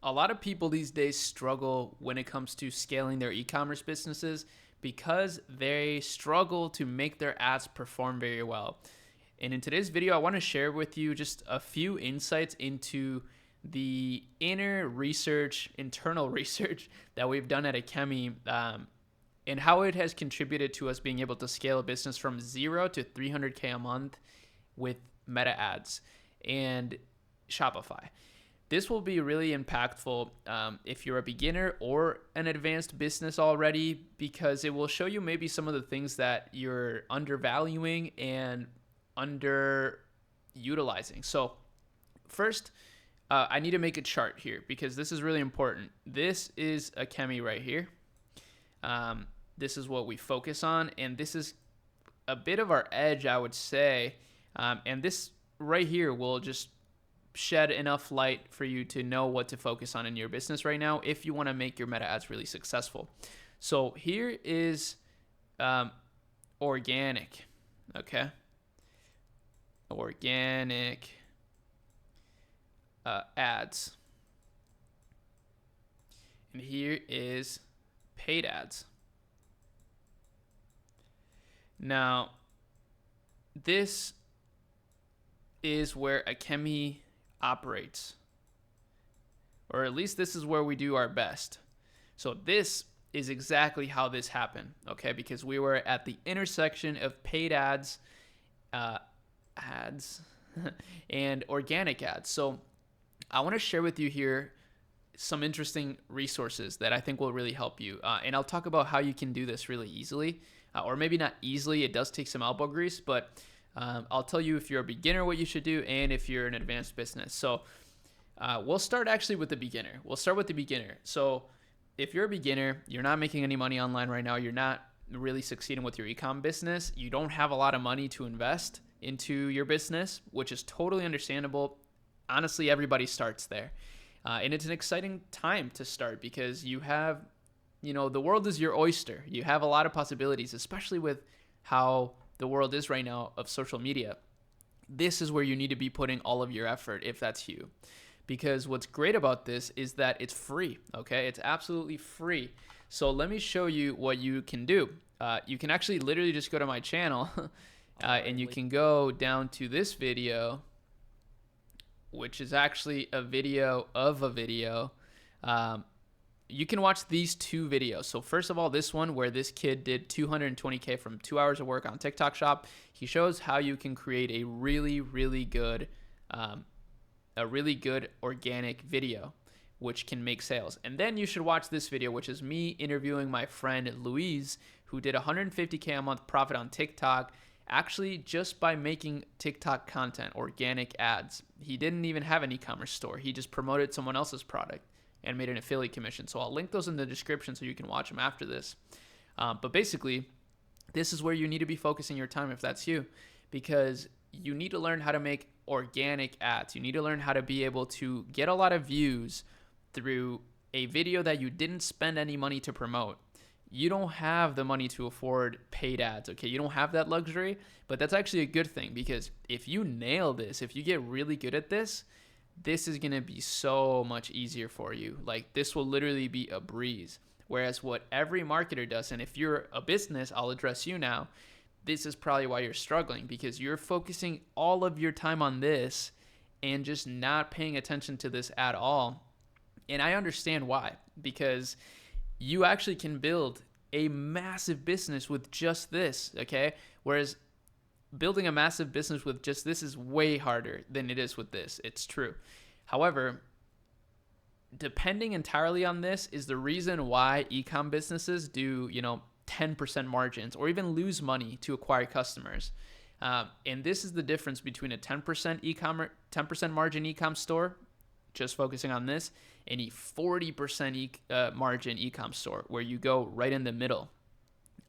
a lot of people these days struggle when it comes to scaling their e-commerce businesses because they struggle to make their ads perform very well. And in today's video, I want to share with you just a few insights into the internal research that we've done at Akemi, and how it has contributed to us being able to scale a business from 0 to 300K a month with Meta ads and Shopify. This will be really impactful if you're a beginner or an advanced business already, because it will show you maybe some of the things that you're undervaluing and underutilizing. So first, I need to make a chart here because this is really important. This is Akemi right here. This is what we focus on, and this is a bit of our edge, I would say. And this right here will just shed enough light for you to know what to focus on in your business right now if you want to make your meta ads really successful. So here is organic, okay? Organic ads. And here is paid ads. Now, this is where Akemi operates, or at least this is where we do our best. So this is exactly how this happened, okay? Because we were at the intersection of paid ads, and organic ads. So I want to share with you here some interesting resources that I think will really help you. And I'll talk about how you can do this really easily, or maybe not easily. It does take some elbow grease, but I'll tell you if you're a beginner what you should do and if you're an advanced business. So we'll start actually with the beginner. So if you're a beginner, you're not making any money online right now, you're not really succeeding with your e-com business, you don't have a lot of money to invest into your business, which is totally understandable. Honestly, everybody starts there. And it's an exciting time to start because you have, the world is your oyster. You have a lot of possibilities, especially with how the world is right now of social media. This is where you need to be putting all of your effort if that's you. Because what's great about this is that it's free, okay? It's absolutely free. So let me show you what you can do. You can actually literally just go to my channel and you can go down to this video, which is actually a video of a video. You can watch these two videos. So first of all, this one where this kid did 220K from 2 hours of work on TikTok Shop. He shows how you can create a really, really good organic video, which can make sales. And then you should watch this video, which is me interviewing my friend Louise, who did 150K a month profit on TikTok, actually just by making TikTok content, organic ads. He didn't even have an e-commerce store. He just promoted someone else's product and made an affiliate commission. So I'll link those in the description so you can watch them after this. But basically, this is where you need to be focusing your time if that's you, because you need to learn how to make organic ads. You need to learn how to be able to get a lot of views through a video that you didn't spend any money to promote. You don't have the money to afford paid ads, okay? You don't have that luxury, but that's actually a good thing, because if you nail this, if you get really good at this, this is going to be so much easier for you. Like, this will literally be a breeze. Whereas what every marketer does, and if you're a business, I'll address you now, this is probably why you're struggling, because you're focusing all of your time on this and just not paying attention to this at all. And I understand why, because you actually can build a massive business with just this, okay? Whereas building a massive business with just this is way harder than it is with this. It's true. However, depending entirely on this is the reason why e-com businesses do, 10% margins or even lose money to acquire customers. And this is the difference between a 10% margin e-com store, just focusing on this, and a 40% margin e-com store where you go right in the middle.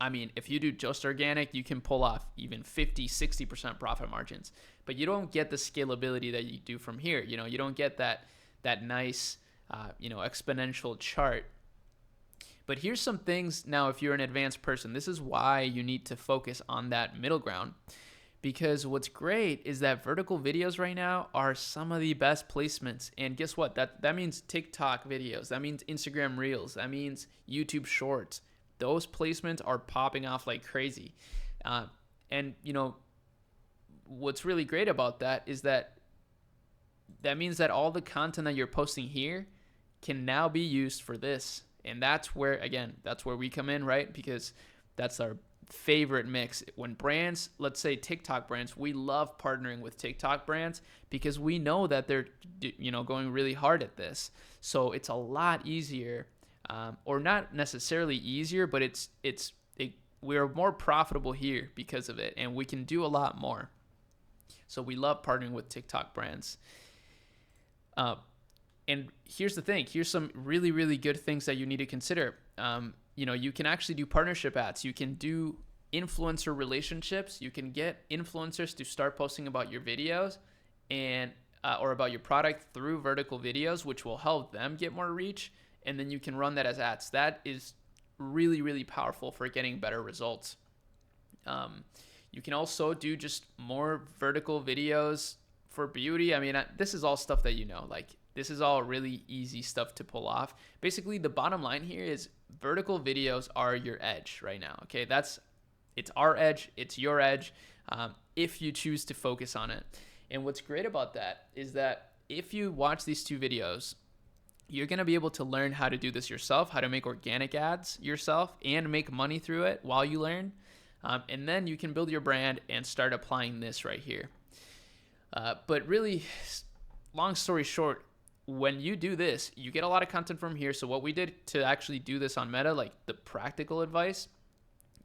I mean, if you do just organic, you can pull off even 50, 60% profit margins, but you don't get the scalability that you do from here. You don't get that nice, exponential chart. But here's some things now, if you're an advanced person, this is why you need to focus on that middle ground, because what's great is that vertical videos right now are some of the best placements. And guess what? That means TikTok videos. That means Instagram Reels. That means YouTube Shorts. Those placements are popping off like crazy. And what's really great about that is that means that all the content that you're posting here can now be used for this. And that's where we come in, right? Because that's our favorite mix. When brands, let's say TikTok brands, we love partnering with TikTok brands because we know that they're going really hard at this. So it's a lot easier, or not necessarily easier, but we're more profitable here because of it, and we can do a lot more. So we love partnering with TikTok brands. And here's the thing. Here's some really, really good things that you need to consider. You can actually do partnership ads. You can do influencer relationships. You can get influencers to start posting about your videos and or about your product through vertical videos, which will help them get more reach. And then you can run that as ads. That is really, really powerful for getting better results. You can also do just more vertical videos for beauty. I mean, this is all stuff that this is all really easy stuff to pull off. Basically, the bottom line here is vertical videos are your edge right now. Okay, it's our edge, it's your edge, if you choose to focus on it. And what's great about that is that if you watch these two videos, you're going to be able to learn how to do this yourself, how to make organic ads yourself and make money through it while you learn. And then you can build your brand and start applying this right here. But really, long story short, when you do this, you get a lot of content from here. So what we did to actually do this on Meta, like the practical advice,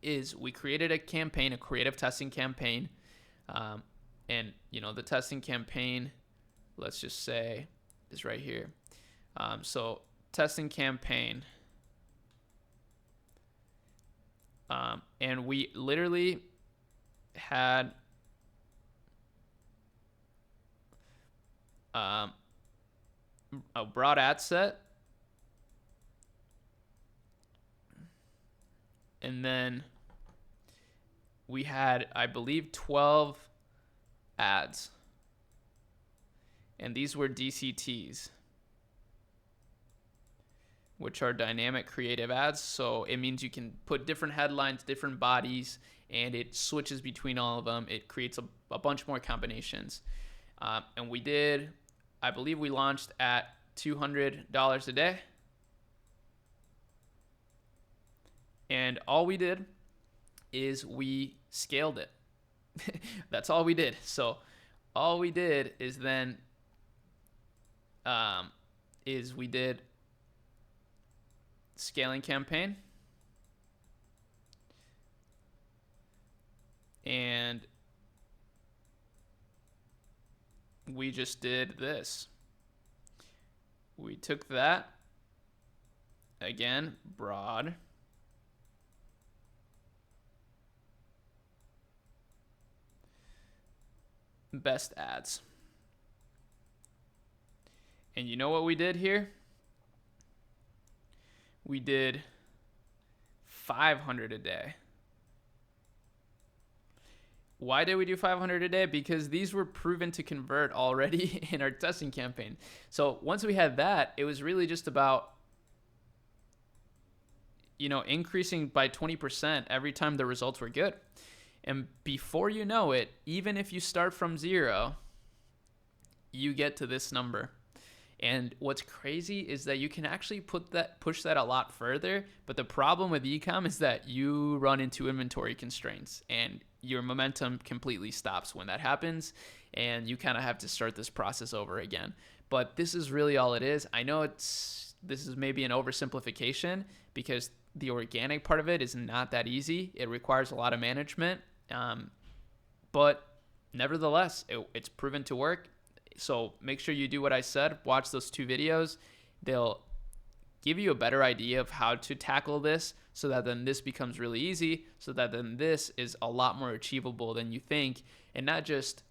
is we created a campaign, a creative testing campaign. And, the testing campaign, let's just say, is right here. So testing campaign. And we literally had a broad ad set, and then we had, I believe, 12 ads, and these were DCTs, which are dynamic creative ads. So it means you can put different headlines, different bodies, and it switches between all of them. It creates a bunch more combinations. And we did, I believe we launched at $200 a day. And all we did is we scaled it. That's all we did. So all we did is then we did scaling campaign, and we just did this. We took that, again, broad, best ads. And you know what we did here? We did 500 a day. Why did we do 500 a day? Because these were proven to convert already in our testing campaign. So once we had that, it was really just about, increasing by 20% every time the results were good. And before you know it, even if you start from zero, you get to this number. And what's crazy is that you can actually push that a lot further. But the problem with ecom is that you run into inventory constraints and your momentum completely stops when that happens. And you kind of have to start this process over again. But this is really all it is. I know this is maybe an oversimplification because the organic part of it is not that easy. It requires a lot of management. But nevertheless, it's proven to work. So make sure you do what I said. Watch those two videos. They'll give you a better idea of how to tackle this so that then this becomes really easy, so that then this is a lot more achievable than you think, and not just,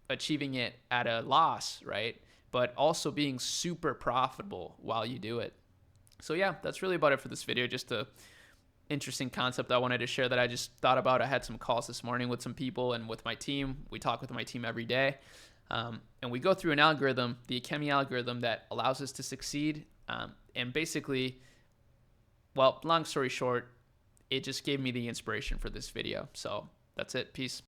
achieving it at a loss, right? But also being super profitable while you do it. So yeah, that's really about it for this video. Just to interesting concept I wanted to share that I just thought about. I had some calls this morning with some people and with my team. We talk with my team every day. And we go through an algorithm, the Akemi algorithm, that allows us to succeed. And basically, well, long story short, it just gave me the inspiration for this video. So that's it. Peace.